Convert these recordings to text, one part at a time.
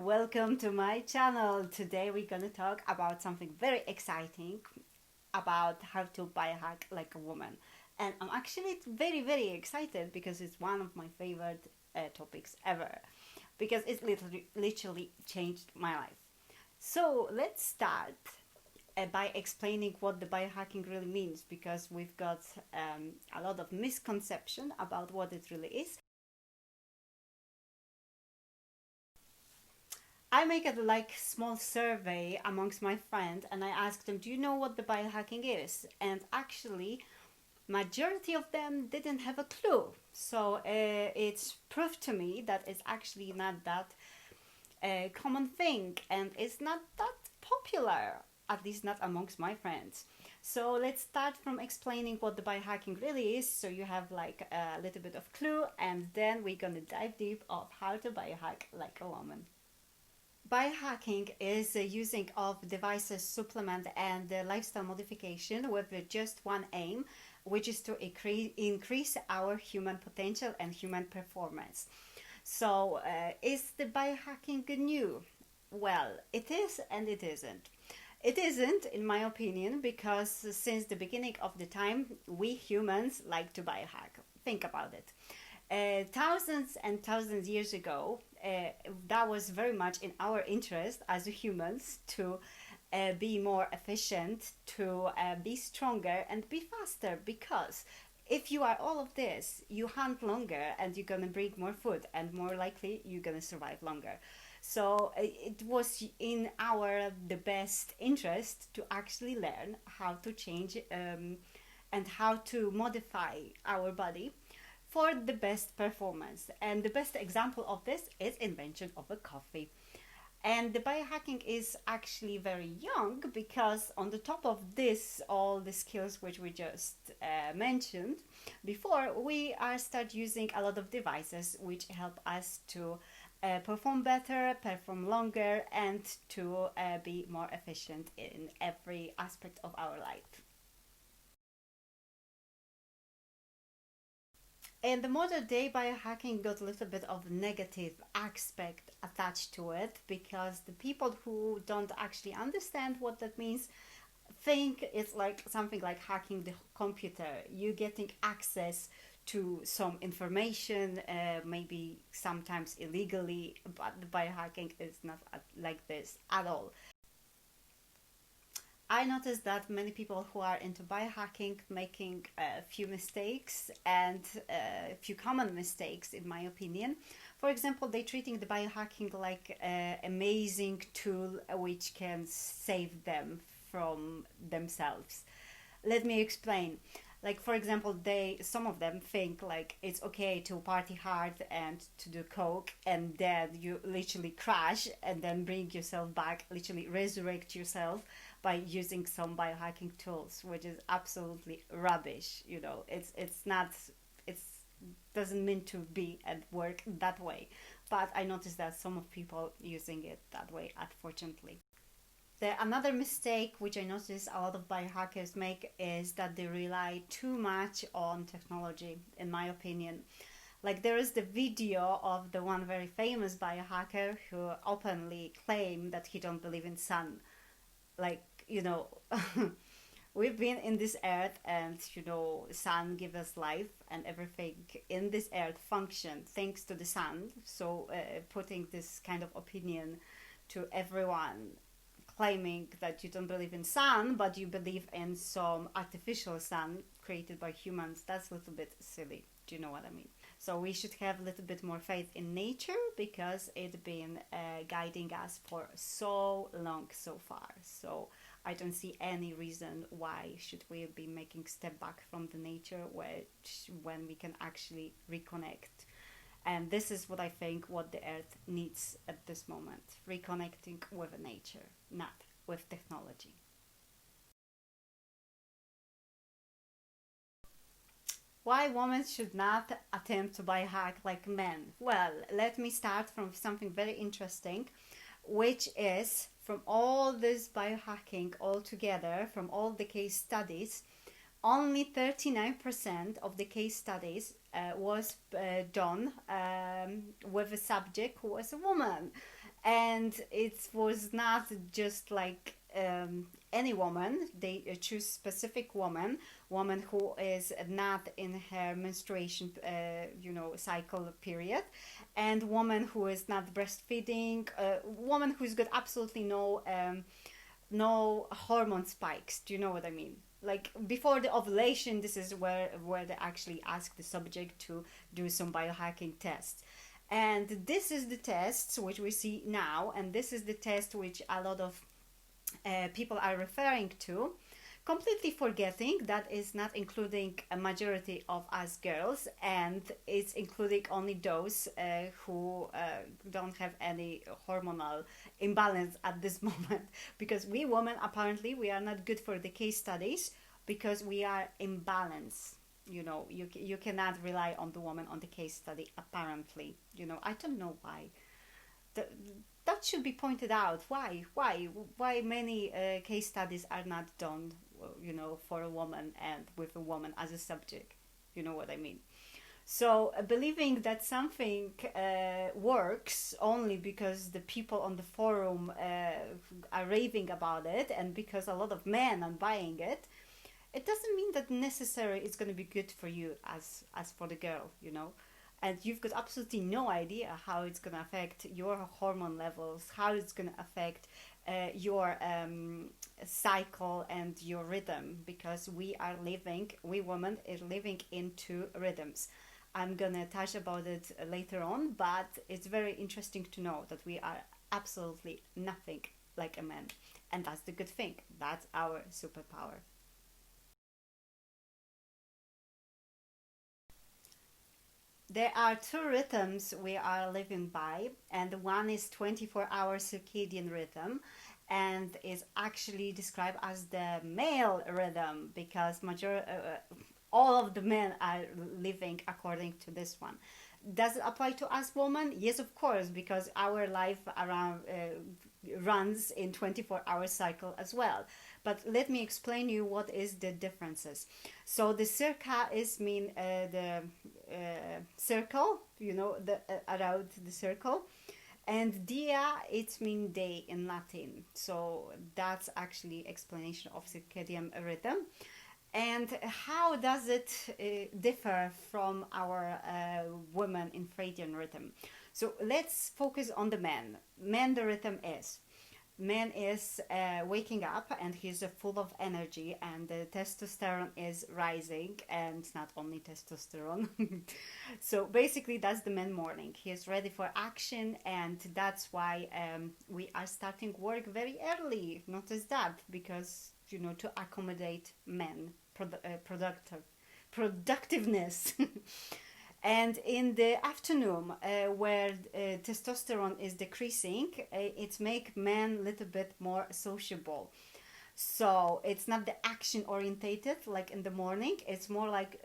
welcome to my channel. Today we're gonna talk about something very exciting about how to biohack like a woman. And I'm actually very excited because it's one of my favorite topics ever because it literally changed my life. So let's start by explaining what the biohacking really means because we've got a lot of misconception about what it really is. I make a like small survey amongst my friends and I asked them, do you know what the biohacking is? And actually, majority of them didn't have a clue. So it's proof to me that it's actually not that common thing and it's not that popular, at least not amongst my friends. So let's start from explaining what the biohacking really is so you have like a little bit of clue, and then we're gonna dive deep of how to biohack like a woman. Biohacking is using of devices, supplement and lifestyle modification with just one aim, which is to increase our human potential and human performance. So is the biohacking new? Well, it is and it isn't. It isn't, in my opinion, because since the beginning of the time, we humans like to biohack. Think about it. Thousands and thousands years ago, that was very much in our interest as humans to be more efficient, to be stronger and be faster, because if you are all of this, you hunt longer and you're gonna bring more food and more likely you're gonna survive longer. So it was in our the best interest to actually learn how to change and how to modify our body for the best performance. And the best example of this is invention of a coffee. And the biohacking is actually very young because on the top of this, all the skills which we just mentioned before, we are start using a lot of devices which help us to perform better, perform longer, and to be more efficient in every aspect of our life. In the modern day, biohacking got a little bit of negative aspect attached to it because the people who don't actually understand what that means think it's like something like hacking the computer. You getting access to some information, maybe sometimes illegally, but the biohacking is not like this at all. I noticed that many people who are into biohacking making a few mistakes and a few common mistakes in my opinion. For example, they treating the biohacking like an amazing tool which can save them from themselves. Let me explain. Like for example, they some of them think like it's okay to party hard and to do coke and then you literally crash and then bring yourself back, literally resurrect yourself by using some biohacking tools, which is absolutely rubbish. You know, it's not, it's doesn't mean to be and work that way. But I noticed that some of people using it that way, unfortunately. Another mistake which I notice a lot of biohackers make is that they rely too much on technology, in my opinion. Like there is the video of the one very famous biohacker who openly claimed that he don't believe in sun. Like, you know, we've been in this earth and, you know, sun give us life and everything in this earth function thanks to the sun. So putting this kind of opinion to everyone claiming that you don't believe in sun but you believe in some artificial sun created by humans, that's a little bit silly. Do you know what I mean? So we should have a little bit more faith in nature because it's been guiding us for so long so far. So I don't see any reason why should we be making step back from the nature when we can actually reconnect. And this is what I think what the earth needs at this moment, reconnecting with nature, not with technology. Why women should not attempt to biohack like men? Well, let me start from something very interesting, which is from all this biohacking all together, from all the case studies, only 39% of the case studies was done with a subject who was a woman. And it was not just like any woman. They choose specific woman who is not in her menstruation cycle period, and woman who is not breastfeeding, woman who's got absolutely no hormone spikes. Do you know what I mean? Like before the ovulation, this is where they actually ask the subject to do some biohacking tests. And this is the tests which we see now, and this is the test which a lot of people are referring to, completely forgetting that is not including a majority of us girls, and it's including only those who don't have any hormonal imbalance at this moment, because we women apparently we are not good for the case studies because we are imbalance. You cannot rely on the woman on the case study, apparently. I don't know why. Th- that should be pointed out. Why many case studies are not done, for a woman and with a woman as a subject. You know what I mean? So believing that something works only because the people on the forum are raving about it, and because a lot of men are buying it, it doesn't mean that necessarily it's going to be good for you as for the girl. And you've got absolutely no idea how it's going to affect your hormone levels, how it's going to affect your cycle and your rhythm, because we women are living into rhythms. I'm gonna touch about it later on, but it's very interesting to know that we are absolutely nothing like a man, and that's the good thing. That's our superpower. There are two rhythms we are living by, and one is 24-hour circadian rhythm, and is actually described as the male rhythm because all of the men are living according to this one. Does it apply to us women? Yes, of course, because our life around runs in 24-hour cycle as well. But let me explain you what is the differences. So the circa is mean the circle, the around the circle, and dia it's mean day in Latin. So that's actually explanation of circadian rhythm. And how does it differ from our women infradian rhythm? So let's focus on the men. Men, the rhythm is man is waking up and he's full of energy, and the testosterone is rising, and not only testosterone. So basically that's the man morning. He is ready for action, and that's why we are starting work very early. Notice that, because to accommodate men productiveness. And in the afternoon, where testosterone is decreasing, it make men a little bit more sociable. So it's not the action orientated like in the morning, it's more like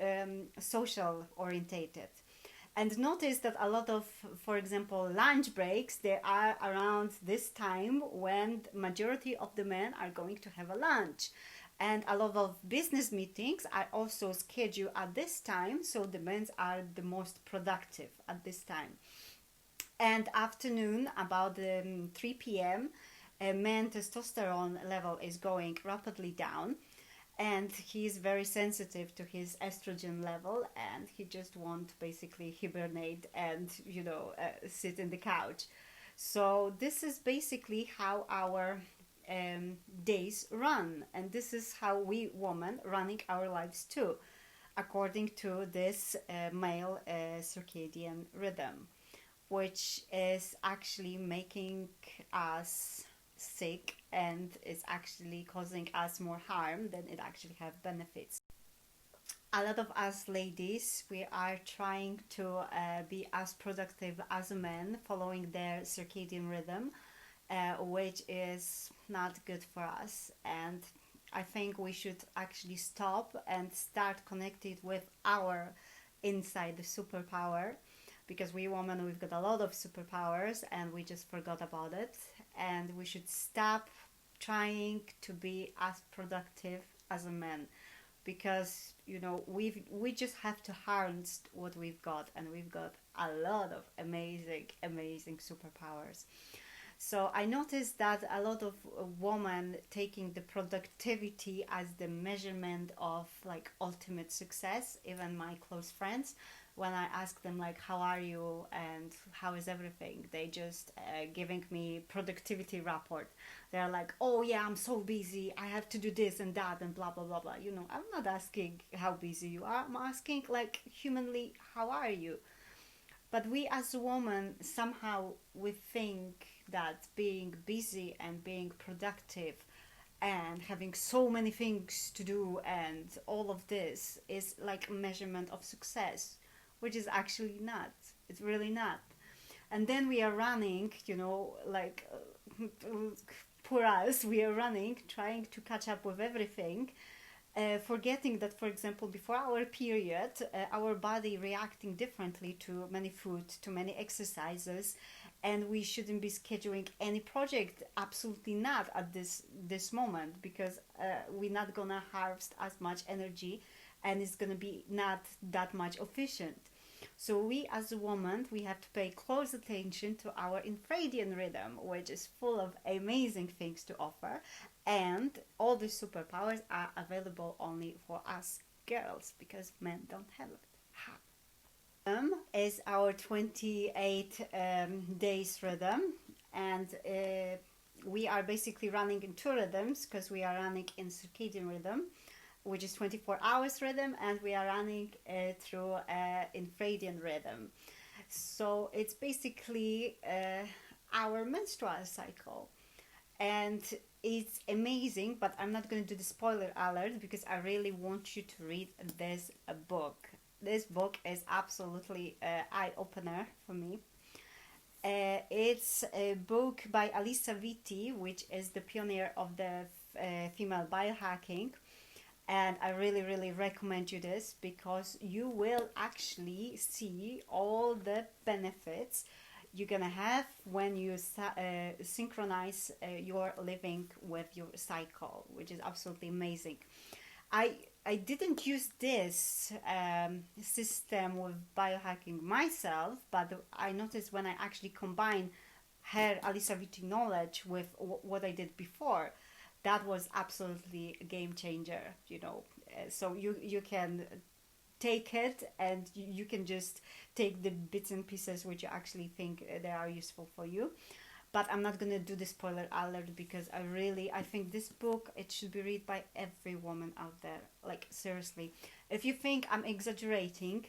social orientated. And notice that a lot of, for example, lunch breaks, they are around this time when the majority of the men are going to have a lunch. And a lot of business meetings are also scheduled at this time, so the men are the most productive at this time. And afternoon, about 3 p.m., man testosterone level is going rapidly down, and he's very sensitive to his estrogen level, and he just won't basically hibernate and sit in the couch. So this is basically how our days run, and this is how we women running our lives too, according to this male circadian rhythm, which is actually making us sick and is actually causing us more harm than it actually have benefits. A lot of us ladies, we are trying to be as productive as men following their circadian rhythm, which is not good for us. And I think we should actually stop and start connected with our inside the superpower, because we women, we've got a lot of superpowers and we just forgot about it. And we should stop trying to be as productive as a man, because we just have to harness what we've got, and we've got a lot of amazing superpowers. So I noticed that a lot of women taking the productivity as the measurement of like ultimate success. Even my close friends, when I ask them like how are you and how is everything, they just giving me productivity report. They're like, oh yeah, I'm so busy, I have to do this and that and blah blah blah blah. You know, I'm not asking how busy you are. I'm asking like humanly, how are you? But we as a woman, somehow we think that being busy and being productive and having so many things to do and all of this is like a measurement of success, which is actually not. It's really not. And then we are running, you know, like poor us, we are running, trying to catch up with everything, forgetting that, for example, before our period, our body reacting differently to many food, to many exercises, and we shouldn't be scheduling any project. Absolutely not at this moment, because we're not gonna harvest as much energy, and it's gonna be not that much efficient. So we as a woman, we have to pay close attention to our infradian rhythm, which is full of amazing things to offer, and all the superpowers are available only for us girls because men don't have it. Is our 28 days rhythm, and we are basically running in two rhythms because we are running in circadian rhythm, which is 24 hours rhythm, and we are running through infradian rhythm. So it's basically our menstrual cycle, and it's amazing. But I'm not going to do the spoiler alert because I really want you to read this book. This book is absolutely eye-opener for me. It's a book by Alisa Vitti, which is the pioneer of the female biohacking, and I really really recommend you this because you will actually see all the benefits you're gonna have when you synchronize your living with your cycle, which is absolutely amazing. I didn't use this system with biohacking myself, but I noticed when I actually combine her Alisa Vitti knowledge with what I did before, that was absolutely a game changer. You know, so you can take it and you can just take the bits and pieces which you actually think they are useful for you. But I'm not gonna do the spoiler alert because I think this book, it should be read by every woman out there. Like seriously, if you think I'm exaggerating,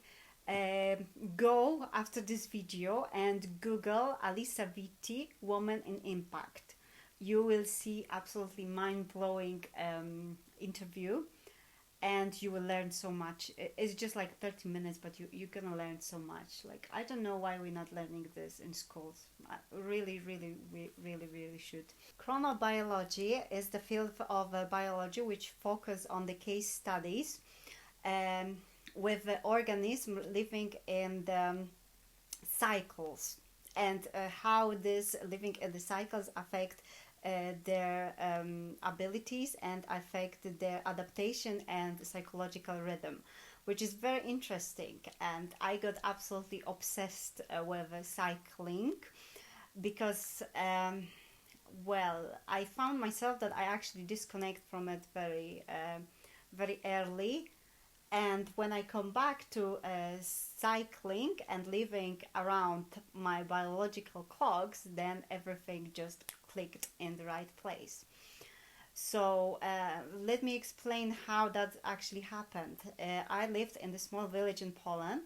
go after this video and Google Alisa Vitti Woman in Impact. You will see absolutely mind-blowing interview, and you will learn so much. It's just like 30 minutes, but you're gonna learn so much. Like, I don't know why we're not learning this in schools. I really really we really really should. Chronobiology is the field of biology which focus on the case studies um, with the organism living in the cycles, and how this living in the cycles affect their abilities and affect their adaptation and psychological rhythm, which is very interesting. And I got absolutely obsessed with cycling because, well, I found myself that I actually disconnect from it very early. And when I come back to cycling and living around my biological clocks, then everything just clicked in the right place. So let me explain how that actually happened. I lived in a small village in Poland,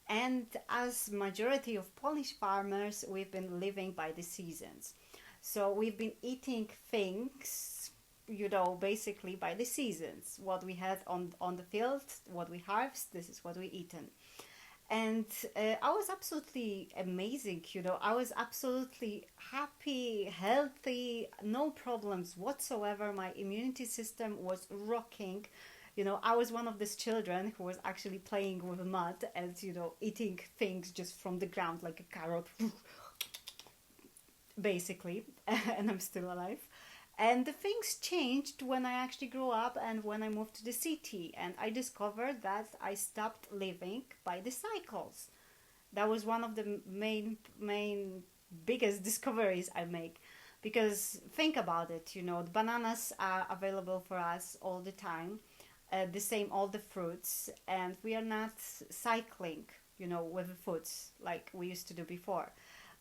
and as majority of Polish farmers, we've been living by the seasons. So we've been eating things, you know, basically by the seasons. What we had on the field, what we harvest, this is what we eaten. And I was absolutely amazing, you know. I was absolutely happy, healthy, no problems whatsoever. My immunity system was rocking. You know, I was one of these children who was actually playing with mud and, you know, eating things just from the ground like a carrot, basically. And I'm still alive. And the things changed when I actually grew up and when I moved to the city, and I discovered that I stopped living by the cycles. That was one of the main biggest discoveries I make. Because think about it, you know, the bananas are available for us all the time, the same all the fruits, and we are not cycling, you know, with the foods like we used to do before.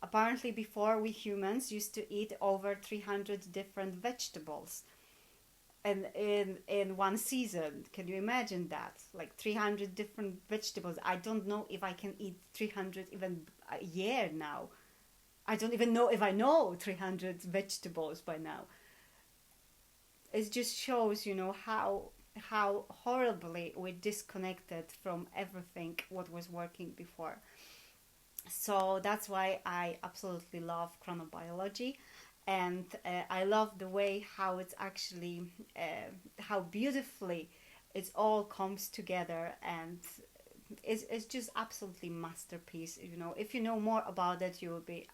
Apparently, before we humans used to eat over 300 different vegetables and in one season. Can you imagine that? Like 300 different vegetables. I don't know if I can eat 300 even a year now. I don't even know if I know 300 vegetables by now. It just shows, you know, how horribly we disconnected from everything what was working before. So that's why I absolutely love chronobiology, and I love the way how it's actually how beautifully it all comes together, and it's just absolutely masterpiece. You know, if you know more about it, you will be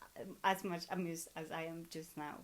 as much amused as I am just now.